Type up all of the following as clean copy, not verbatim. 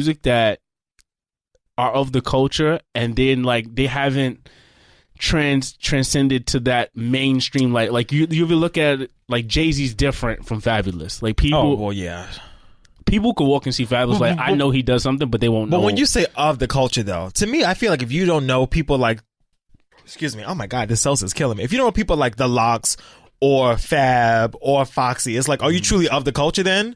music that are of the culture, and then like they haven't transcended to that mainstream. Like you ever look at it, like Jay-Z's different from Fabulous. Like people. Oh well, yeah. People could walk and see Fabulous. Like I know he does something, but they won't know. But when you say of the culture, though, to me, I feel like if you don't know people like, excuse me, oh my God, this salsa is killing me. If you don't know people like The Lox or Fab or Foxy, it's like, are you truly of the culture then?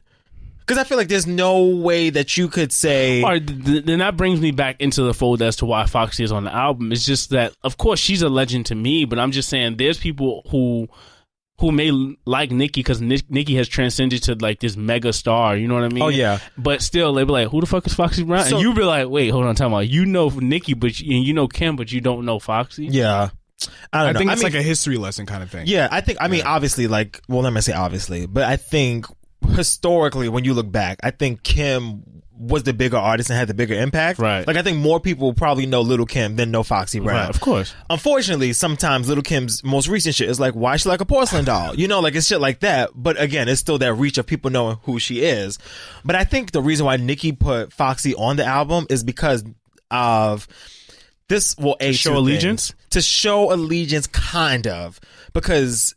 Because I feel like there's no way that you could say... All right, then that brings me back into the fold as to why Foxy is on the album. It's just that, of course, she's a legend to me, but I'm just saying there's people who may like Nicki because Nicki has transcended to like this mega star, you know what I mean? Oh, yeah. But still, they be like, who the fuck is Foxy Brown? So, and you be like, wait, hold on, tell me. You know Nicki, but you know Kim, but you don't know Foxy? Yeah. I think it's like a history lesson kind of thing. Yeah, I mean, obviously, like, well, let me say obviously, but I think historically, when you look back, I think Kim was the bigger artist and had the bigger impact. Right. Like, I think more people probably know Little Kim than know Foxy Brown. Right, of course. Unfortunately, sometimes Little Kim's most recent shit is like, why is she like a porcelain doll? You know, like, it's shit like that. But again, it's still that reach of people knowing who she is. But I think the reason why Nicki put Foxy on the album is because of this will show allegiance? To show allegiance, kind of. Because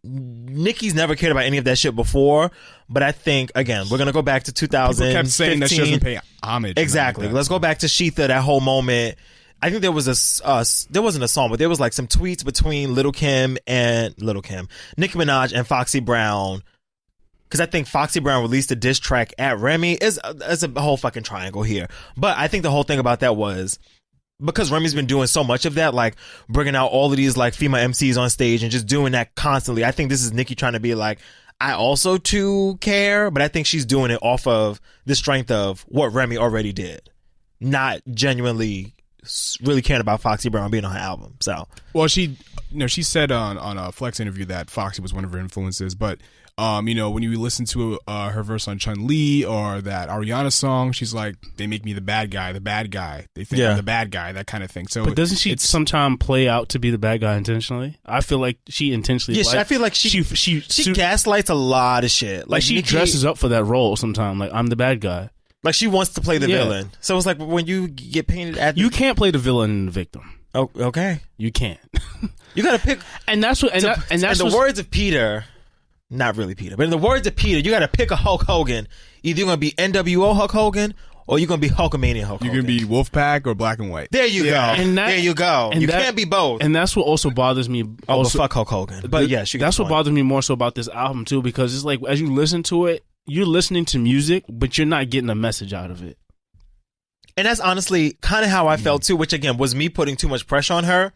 Nicki's never cared about any of that shit before, but I think, again, we're going to go back to 2015. People kept saying that she doesn't pay homage. Exactly. Let's go back to Sheetha, that whole moment. I think there was there wasn't a song, but there was like some tweets between Nicki Minaj and Foxy Brown. Because I think Foxy Brown released a diss track at Remy. It's a whole fucking triangle here. But I think the whole thing about that was, because Remy's been doing so much of that, like bringing out all of these like female MCs on stage and just doing that constantly. I think this is Nicki trying to be like, I also too care, but I think she's doing it off of the strength of what Remy already did, not genuinely really caring about Foxy Brown being on her album. So, well, she said on a Flex interview that Foxy was one of her influences, but when you listen to her verse on Chun-Li or that Ariana song, she's like, they make me the bad guy. They think I'm the bad guy, that kind of thing. So, but doesn't she sometimes play out to be the bad guy intentionally? I feel like she intentionally. Yeah, I feel like she gaslights a lot of shit. Like she dresses up for that role sometimes. Like, I'm the bad guy. Like she wants to play the villain. So it's like when you get painted at you can't play the villain and the victim. Oh, okay. You can't. You got to pick. And that's what. That's in the words of Peter. Not really Peter, but in the words of Peter, you got to pick a Hulk Hogan. Either you're going to be NWO Hulk Hogan or you're going to be Hulkamania Hulk Hogan. You're going to be Wolfpack or Black and White. There you go. There you go. You can't be both. And that's what also bothers me. Fuck Hulk Hogan. But that's what bothers me more so about this album too, because it's like, as you listen to it, you're listening to music, but you're not getting a message out of it. And that's honestly kind of how I felt too, which again was me putting too much pressure on her,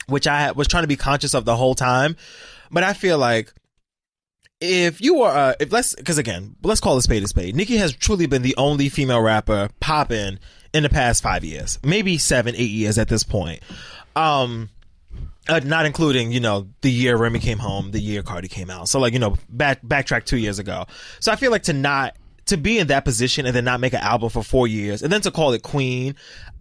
which I was trying to be conscious of the whole time. But I feel like, if you are, let's call a spade. Nicki has truly been the only female rapper popping in the past 5 years, maybe 7-8 years at this point. Not including, the year Remy came home, the year Cardi came out. So backtrack 2 years ago. So I feel like to be in that position and then not make an album for 4 years and then to call it Queen,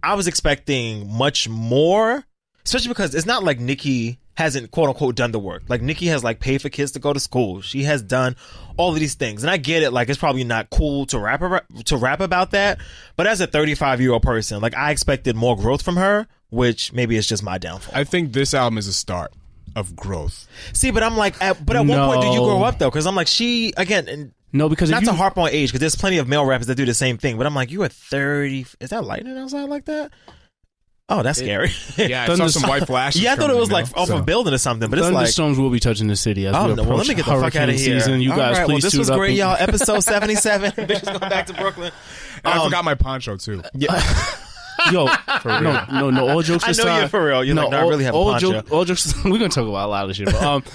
I was expecting much more, especially because it's not like Nicki hasn't quote unquote done the work. Like Nicki has like paid for kids to go to school. She has done all of these things. And I get it. Like it's probably not cool to rap about that. But as a 35-year-old person, like I expected more growth from her, which maybe it's just my downfall. I think this album is a start of growth. See, but I'm like, at what point do you grow up though? Because I'm like, she, again, no, because not to harp on age, because there's plenty of male rappers that do the same thing. But I'm like, you are 30. Is that lightning outside like that? Oh, that's scary. Yeah, I saw some white flashes. Yeah, I thought it was like off a building or something, but it's like thunderstorms will be touching the city as we approach well, let me get the fuck out of here. Season. You guys, please. This was great, y'all. Episode 77. Bitches going back to Brooklyn. I forgot my poncho too. Yeah. Yo, no. All jokes aside, I know you're for real. You're like, I really have a poncho. All jokes. We're gonna talk about a lot of shit, but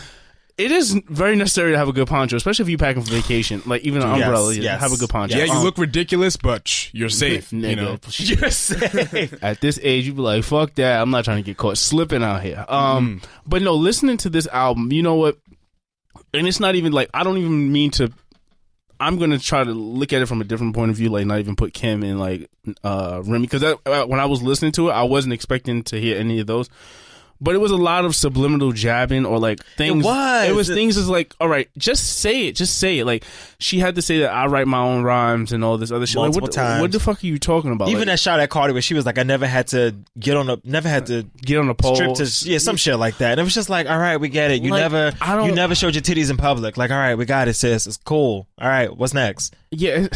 it is very necessary to have a good poncho, especially if you're packing for vacation. Like even an umbrella, have a good poncho. Yeah, you look ridiculous, but you're safe. Nigga, you're safe. At this age, you be like, "Fuck that! I'm not trying to get caught slipping out here." But no, listening to this album, you know what? And it's not even like I don't even mean to. I'm gonna try to look at it from a different point of view, like not even put Kim in like Remy, because when I was listening to it, I wasn't expecting to hear any of those. but it was a lot of subliminal jabbing or like things. It was things that's like, all right, just say it. Like she had to say that I write my own rhymes and all this other shit. Multiple like, times. What the fuck are you talking about? Even that shot at Cardi where she was like, I never had to get on a pole, strip to some shit like that. And it was just like, all right, we get it. You like, never showed your titties in public. Like, all right, we got it, sis. It's cool. All right, what's next? Yeah.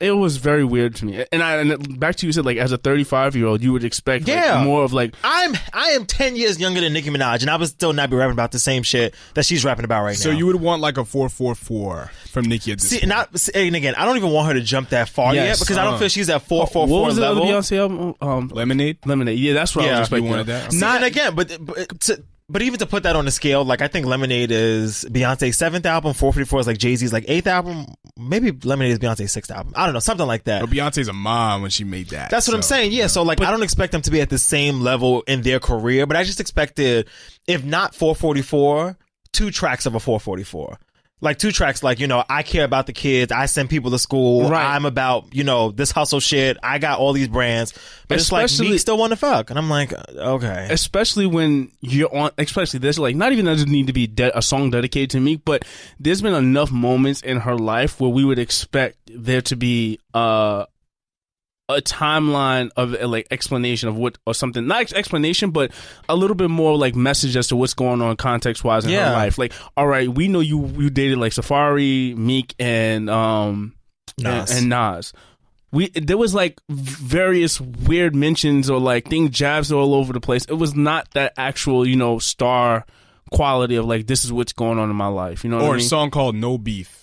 It was very weird to me, and back to you said like as a 35-year-old, you would expect like, more of like I am 10 years younger than Nicki Minaj, and I would still not be rapping about the same shit that she's rapping about right now. So you would want like a 444 from Nicki at this point. And again, I don't even want her to jump that far yet because I don't feel she's at 444 what was the level. other Beyonce album? Lemonade. Yeah, that's what I was expecting. You wanted that. Not again, but even to put that on the scale, like I think Lemonade is Beyonce's 7th album, 444 is like Jay-Z's like 8th album, maybe Lemonade is Beyonce's 6th album. I don't know, something like that. But Beyonce's a mom when she made that. That's what I'm saying. Yeah, so like I don't expect them to be at the same level in their career, but I just expected, if not 444, 2 tracks of a 444. Like 2 tracks, like, you know, I care about the kids. I send people to school. Right. I'm about, you know, this hustle shit. I got all these brands. But it's like, me still want to fuck. And I'm like, okay. Especially when you're on, especially there's like, not even does it need to be a song dedicated to me, but there's been enough moments in her life where we would expect there to be a timeline of like explanation of what or something, not explanation, but a little bit more like message as to what's going on context wise in her life. Like, all right, we know you dated like Safari, Meek, and Nas. And Nas. There was like various weird mentions or like things jabs all over the place. It was not that actual, you know, star quality of like, this is what's going on in my life. You know what I mean? Or a song called No Beef.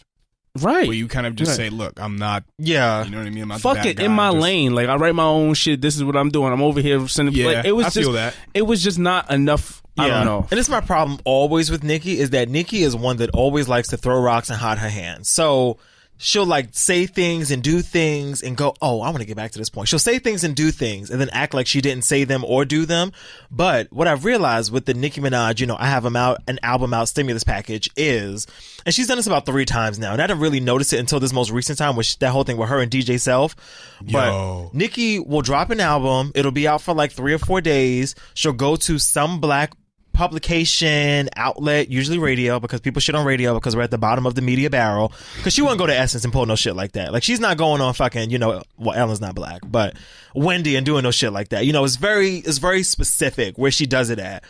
Right. Where you kind of just say, look, I'm not. Yeah. You know what I mean? I'm not fuck the bad it, guy. in my lane. Like, I write my own shit. This is what I'm doing. I'm over here sending. Yeah, like, it was I just, feel that. It was just not enough. I don't know. And it's my problem always with Nicki is that Nicki is one that always likes to throw rocks and hide her hands. So she'll like say things and do things and go, oh, I want to get back to this point. She'll say things and do things and then act like she didn't say them or do them. But what I've realized with the Nicki Minaj, you know, I have an album out stimulus package is, and she's done this about 3 times now, and I didn't really notice it until this most recent time, which that whole thing with her and DJ Self. But Nicki will drop an album. It'll be out for like 3 or 4 days. She'll go to some black publication outlet, usually radio, because people shit on radio because we're at the bottom of the media barrel, because she wouldn't go to Essence and pull no shit like that. Like, she's not going on fucking, you know, well, Ellen's not black, but Wendy and doing no shit like that. You know, it's very specific where she does it at.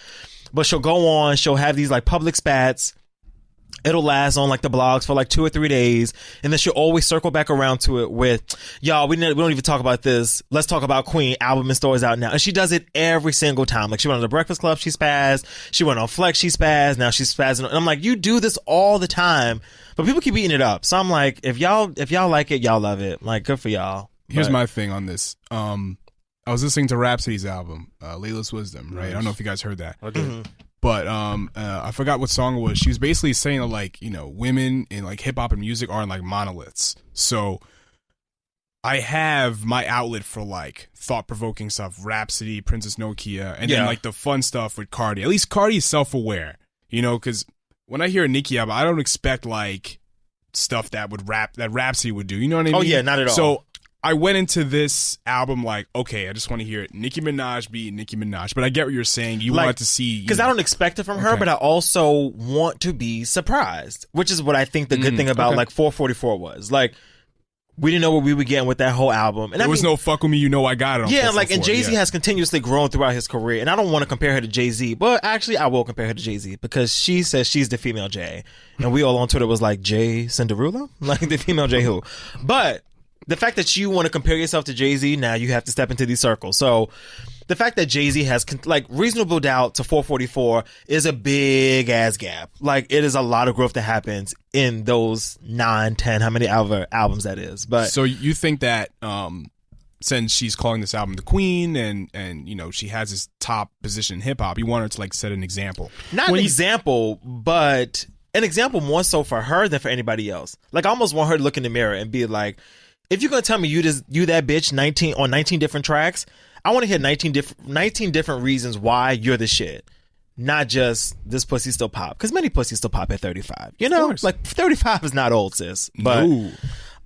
But she'll go on, she'll have these like public spats. It'll last on like the blogs for like 2 or 3 days, and then she'll always circle back around to it with, y'all, we don't even talk about this. Let's talk about Queen. Album and stores out now. And she does it every single time. Like, she went on the Breakfast Club, she spazzed. She went on Flex, she spazzed. Now she's spazzing. And I'm like, you do this all the time, but people keep eating it up. So I'm like, if y'all like it, y'all love it. Like, good for y'all. Here's my thing on this. I was listening to Rhapsody's album, Layla's Wisdom, right? I don't know if you guys heard that. I did. Mm-hmm. But I forgot what song it was. She was basically saying that, like, you know, women in like hip hop and music aren't like monoliths. So I have my outlet for like thought provoking stuff, Rhapsody, Princess Nokia, and then like the fun stuff with Cardi. At least Cardi is self aware, you know, because when I hear a Nicki album, I don't expect like stuff that Rhapsody would do. You know what I mean? Oh yeah, not at all. So I went into this album like, okay, I just want to hear it. Nicki Minaj be Nicki Minaj. But I get what you're saying. You like, want to see... Because I don't expect it from her, but I also want to be surprised, which is what I think the good thing about like 444 was. Like, we didn't know what we were getting with that whole album. And there was no fuck with me, you know I got it on 444. Like, and Jay-Z has continuously grown throughout his career. And I don't want to compare her to Jay-Z, but actually I will compare her to Jay-Z because she says she's the female Jay. And we all on Twitter was like, Jay Cinderella? Like, the female Jay who? But the fact that you want to compare yourself to Jay-Z, now you have to step into these circles. So the fact that Jay-Z has like Reasonable Doubt to 444 is a big ass gap. Like, it is a lot of growth that happens in those 9, 10, how many albums that is. But so you think that since she's calling this album the Queen and you know she has this top position in hip hop, you want her to like set an example? Not an example, but an example more so for her than for anybody else. Like, I almost want her to look in the mirror and be like, if you're gonna tell me you that bitch 19 different tracks, I want to hear 19 different reasons why you're the shit, not just this pussy still pop, because many pussies still pop at 35. You know, like 35 is not old, sis. But no.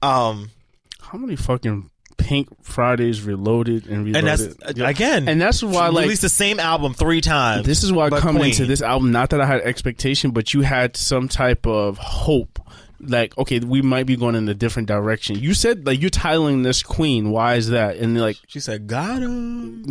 How many fucking Pink Fridays Reloaded and Reloaded. And that's again, and that's why like released the same album 3 times. This is why coming Queen. into this album, not that I had expectation, but you had some type of hope. Like, okay, we might be going in a different direction. You said like you're titling this Queen. Why is that? And like she said, got him.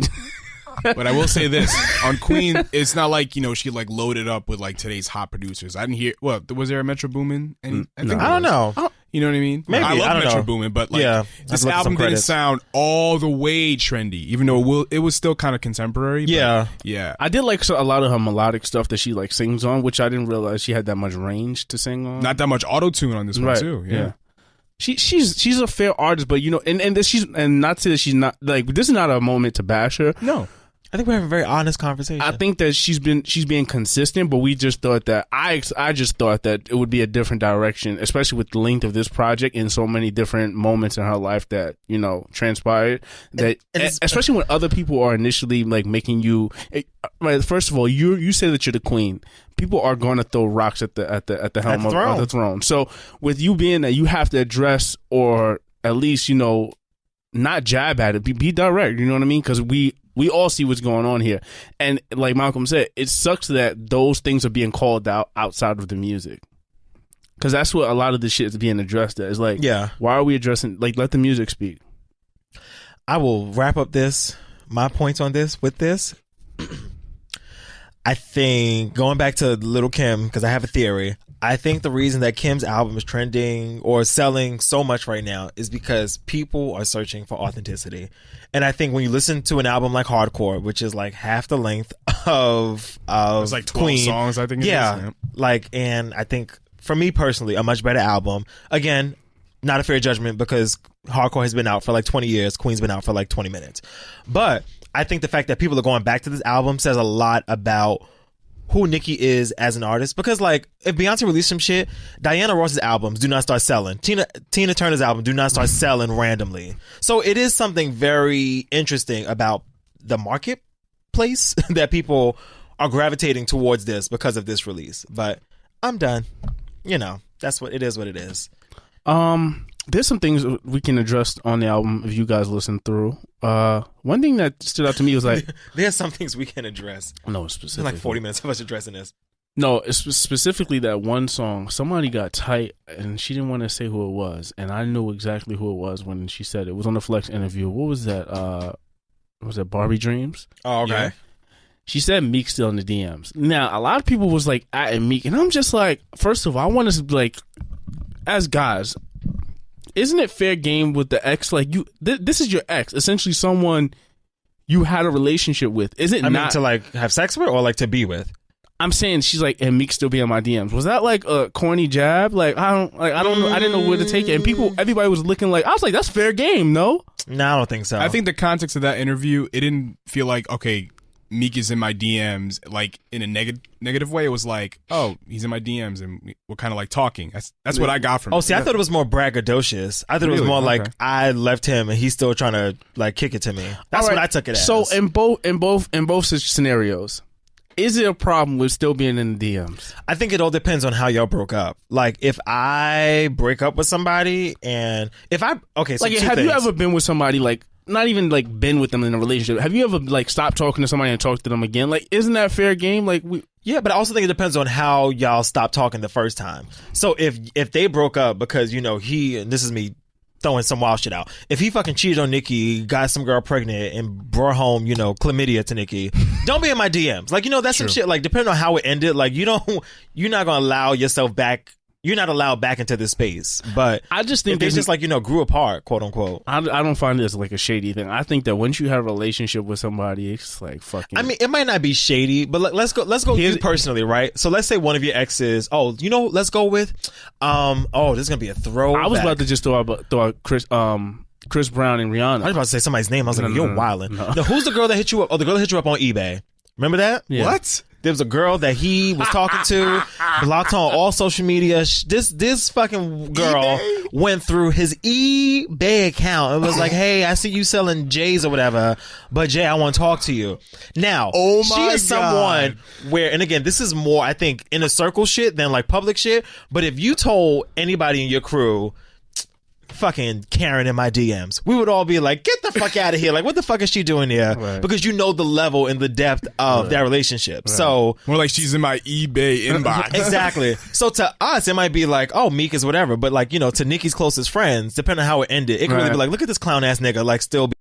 But I will say this on Queen, it's not like, you know, she like loaded up with like today's hot producers. I didn't hear. Well, was there a Metro Boomin? I don't know. You know what I mean? Maybe. I love I don't Metro know. Boomin, but like this look at album some didn't credits. sound all the way trendy, even though it was still kind of contemporary. But yeah. I did like a lot of her melodic stuff that she like sings on, which I didn't realize she had that much range to sing on. Not that much auto tune on this one too. Yeah. She's a fair artist, but you know, and not to say that she's not like this is not a moment to bash her. No. I think we're having a very honest conversation. I think that she's being consistent, but we just thought that I just thought that it would be a different direction, especially with the length of this project and so many different moments in her life that, you know, transpired. That especially when other people are initially like making you. Right, first of all, you say that you're the queen. People are going to throw rocks at the helm of the throne. So with you being that, you have to address or at least, you know, not jab at it, be direct. You know what I mean? Because we all see what's going on here. And like Malcolm said, it sucks that those things are being called out outside of the music. Because that's what a lot of this shit is being addressed at. It's like, why are we addressing, like, let the music speak. I will wrap up my points on this with this. I think, going back to Little Kim, because I have a theory, I think the reason that Kim's album is trending or selling so much right now is because people are searching for authenticity. And I think when you listen to an album like Hardcore, which is like half the length of it's like 12 Queen, songs, I think it is. Like, and I think for me personally, a much better album. Again, not a fair judgment because Hardcore has been out for like 20 years. Queen's been out for like 20 minutes. But I think the fact that people are going back to this album says a lot about who Nicki is as an artist. Because like if Beyonce released some shit, Diana Ross's albums do not start selling. Tina Turner's album do not start selling randomly. So it is something very interesting about the marketplace that people are gravitating towards this because of this release. But I'm done. You know, that's what it is. There's some things we can address on the album if you guys listen through. One thing that stood out to me was like... There's some things we can address. No, specifically. Like 40 minutes of us addressing this. No, it's specifically that one song. Somebody got tight and she didn't want to say who it was. And I knew exactly who it was when she said it. It was on the Flex interview. What was that? Was that Barbie Dreams? Oh, okay. Yeah. She said Meek still in the DMs. Now, a lot of people was like at Meek. And I'm just like, first of all, I want to like, as guys... Isn't it fair game with the ex? Like you, this is your ex, essentially someone you had a relationship with. Is it not mean, to like have sex with or like to be with? I'm saying she's like, and Meek still be in my DMs. Was that like a corny jab? Like I don't know. I didn't know where to take it. And everybody was looking like I was like, that's fair game, no? No, I don't think so. I think the context of that interview, it didn't feel like okay. Meek is in my DMs, like in a negative way. It was like, oh, he's in my DMs, and we're kind of like talking. That's what I got from it. Oh, see, I thought it was more braggadocious. I thought it was more like I left him and he's still trying to like kick it to me. That's what I took it as. So in both scenarios, is it a problem with still being in the DMs? I think it all depends on how y'all broke up. Like if I break up with somebody and if I so like have you ever been with somebody like? Not even like been with them in a relationship. Have you ever like stopped talking to somebody and talked to them again? Like, isn't that fair game? Like, yeah, but I also think it depends on how y'all stopped talking the first time. So if they broke up because you know and this is me throwing some wild shit out. If he fucking cheated on Nicki, got some girl pregnant, and brought home chlamydia to Nicki, don't be in my DMs. Like that's some shit. Like depending on how it ended, like you're not gonna allow yourself back. You're not allowed back into this space, but I just think they just like grew apart, quote unquote. I don't find this like a shady thing. I think that once you have a relationship with somebody, it's like fucking. I mean, it might not be shady, but let's go you personally, right? So let's say one of your exes. Oh, let's go with, this is gonna be a throwback. I was about to just throw out Chris Brown and Rihanna. I was about to say somebody's name. I was like, you're wildin'. No, who's the girl that hit you up? Oh, the girl that hit you up on eBay. Remember that? Yeah. What? There was a girl that he was talking to, blocked on all social media. This fucking girl went through his eBay account and was like, hey, I see you selling J's or whatever, but Jay, I want to talk to you. Now, she is someone where, and again, this is more, I think, inner circle shit than like public shit, but if you told anybody in your crew, fucking Karen in my DMs. We would all be like, get the fuck out of here. Like, what the fuck is she doing here? Right. Because you know the level and the depth of that relationship. Right. So more like she's in my eBay inbox. Exactly. So to us, it might be like, oh, Meek is whatever. But like, you know, to Nicki's closest friends, depending on how it ended, it could really be like, look at this clown ass nigga, like still